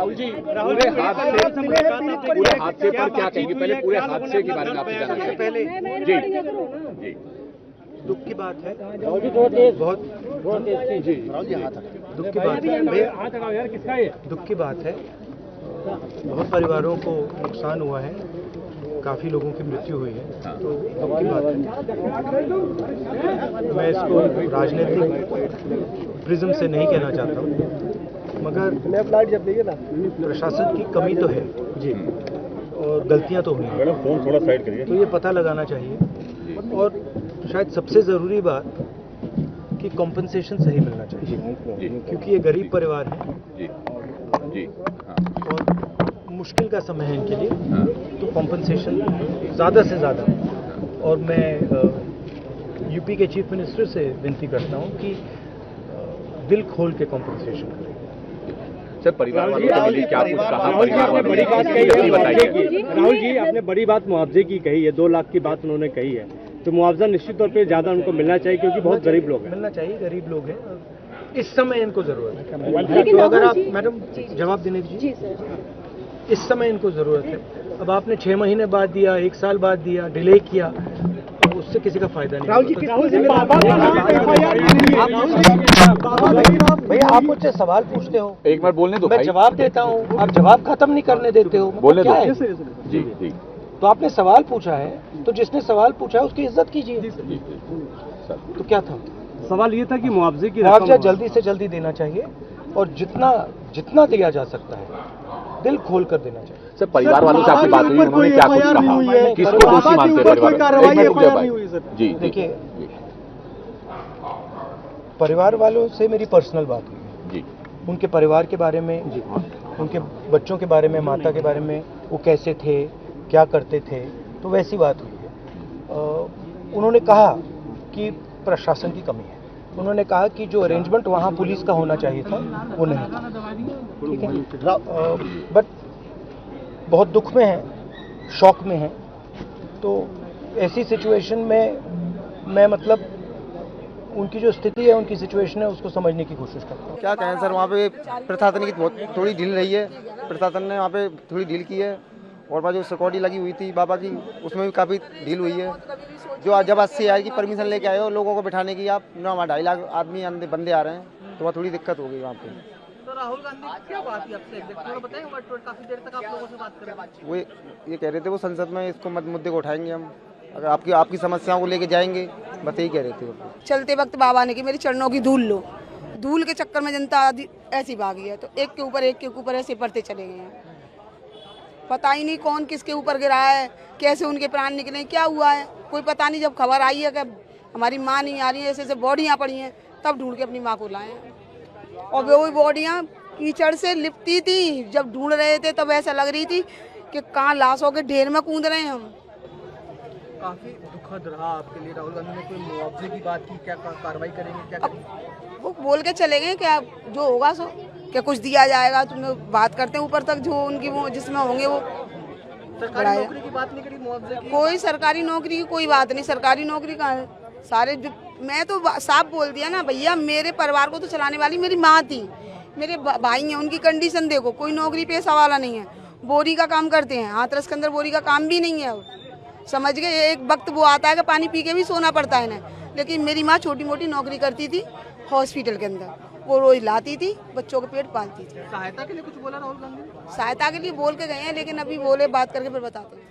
राहुल जी, पूरे हादसे पर क्या कहेंगे? पहले पूरे हादसे के बारे में आपसे जानना चाहिए। पहले जी जी, दुख की बात है, बहुत जी राहुल जी हाथ दुख की बात है, दुख की बात है। बहुत परिवारों को नुकसान हुआ है, काफ़ी लोगों की मृत्यु हुई है, तो दुख की बात है। मैं इसको राजनीतिक प्रिज्म से नहीं कहना चाहता हूँ, मगर प्रशासन की कमी तो है जी, और गलतियाँ तो हुई हैं, फोन थोड़ा साइड करिए, तो ये पता लगाना चाहिए। और शायद सबसे ज़रूरी बात कि कॉम्पनसेशन सही मिलना चाहिए, क्योंकि ये गरीब परिवार है और मुश्किल का समय है इनके लिए, तो कॉम्पनसेशन ज़्यादा से ज़्यादा। और मैं यूपी के चीफ मिनिस्टर से विनती करता हूँ कि दिल खोल के कॉम्पनसेशन करें। सर, परिवार वालों से मिले, क्या कुछ कहा? परिवार वालों बड़ी बात कही है, बताइए। राहुल जी आपने बड़ी बात मुआवजे की कही है, 2 लाख की बात उन्होंने कही है, तो मुआवजा निश्चित तौर पे ज्यादा उनको मिलना चाहिए, क्योंकि बहुत गरीब लोग हैं। मिलना चाहिए, गरीब लोग हैं, इस समय इनको जरूरत है। तो अगर आप मैडम जवाब देने दीजिए, इस समय इनको जरूरत है। अब आपने 6 महीने बाद दिया, 1 साल बाद दिया, डिले किया, तो उससे किसी का फायदा नहीं। राहुल जी भैया आप मुझसे सवाल पूछते हो, एक बार बोलने दो, मैं जवाब देता हूँ, आप जवाब खत्म नहीं करने देते हो। बोलने दो जी जी, तो आपने सवाल पूछा है, तो जिसने सवाल पूछा है उसकी इज्जत कीजिए। तो क्या था सवाल? ये था कि मुआवजे की मुआवजा जल्दी से जल्दी देना चाहिए, और जितना दिया जा सकता है दिल खोल कर देना चाहिए। सर, परिवार वालों से आपकी बात हुई, उन्होंने क्या कुछ कहा? किसको दोषी मानते हैं परिवार? जी देखिए, परिवार वालों से मेरी पर्सनल बात हुई जी, उनके परिवार के बारे में, उनके बच्चों के बारे में, माता के बारे में, वो कैसे थे, क्या करते थे, तो वैसी बात हुई है। उन्होंने कहा कि प्रशासन की कमी है, उन्होंने कहा कि जो अरेंजमेंट वहाँ पुलिस का होना चाहिए था वो नहीं था, ठीक है। बट बहुत दुख में है, शॉक में है, तो ऐसी सिचुएशन में मैं मतलब उनकी जो स्थिति है, उनकी सिचुएशन है, उसको समझने की कोशिश करता हूँ। क्या कहें सर, वहाँ पे प्रशासन की थोड़ी ढील रही है, प्रशासन ने वहाँ पे थोड़ी ढील की है। और वहाँ जो सिक्योरिटी लगी हुई थी बाबा की, उसमें भी काफ़ी ढील हुई है। जो जब 80 आई की परमिशन लेके आए हो लोगों को बिठाने की, आप ना वहाँ 2.5 लाख आदमी बंदे आ रहे हैं, तो वहाँ थोड़ी दिक्कत हो गई वहाँ पे। तो राहुल गांधी क्या बात है आपसे थोड़ा बताएं, काफी देर तक आप लोगों से बात कर रहे हैं। वो ये कह रहे थे वो संसद में इसको मुद्दे को उठाएंगे हम, अगर आपकी समस्याओं को लेके जाएंगे, बस यही कह रहे थे। चलते वक्त बाबा ने कि मेरी चरणों की धूल लो, धूल के चक्कर में जनता ऐसी भागी है, तो एक के ऊपर ऐसे पड़ते चले गए हैं। पता ही नहीं कौन किसके ऊपर गिरा है, कैसे उनके प्राण निकले, क्या हुआ है कोई पता नहीं। जब खबर आई है कि हमारी माँ नहीं आ रही है, ऐसे बॉडियाँ पड़ी हैं, तब ढूंढ के अपनी माँ को लाए। और वही बॉडियाँ कीचड़ से लिपटी थी, जब ढूंढ रहे थे तब ऐसा लग रही थी कि कहाँ लाशों के ढेर में कूद रहे हैं हम। काफी दुखद रहा आपके लिए। राहुल गांधी ने कोई मुआवजे की बात की, क्या कार्रवाई करेंगे, क्या करेंगे? वो बोल के चले गए क्या जो होगा सो क्या कुछ दिया जाएगा, तुम्हें बात करते हैं ऊपर तक जो उनकी वो जिसमें होंगे वो। सरकारी नौकरी की बात नहीं करी, मुआवजे की? कोई सरकारी नौकरी की कोई बात नहीं, सरकारी नौकरी का सारे मैं तो साफ बोल दिया ना भैया, मेरे परिवार को तो चलाने वाली मेरी माँ थी, मेरे भाई हैं, उनकी कंडीशन देखो, कोई नौकरी पेशा वाला नहीं है, बोरी का काम करते हैं, हाथरस के अंदर बोरी का काम भी नहीं है। समझ गए, एक वक्त वो आता है कि पानी पी के भी सोना पड़ता है ना, लेकिन मेरी माँ छोटी मोटी नौकरी करती थी हॉस्पिटल के अंदर, वो रोज लाती थी, बच्चों के पेट पालती थी। सहायता के लिए कुछ बोला राहुल गांधी? सहायता के लिए बोल के गए हैं, लेकिन अभी बोले बात करके फिर बताते हैं।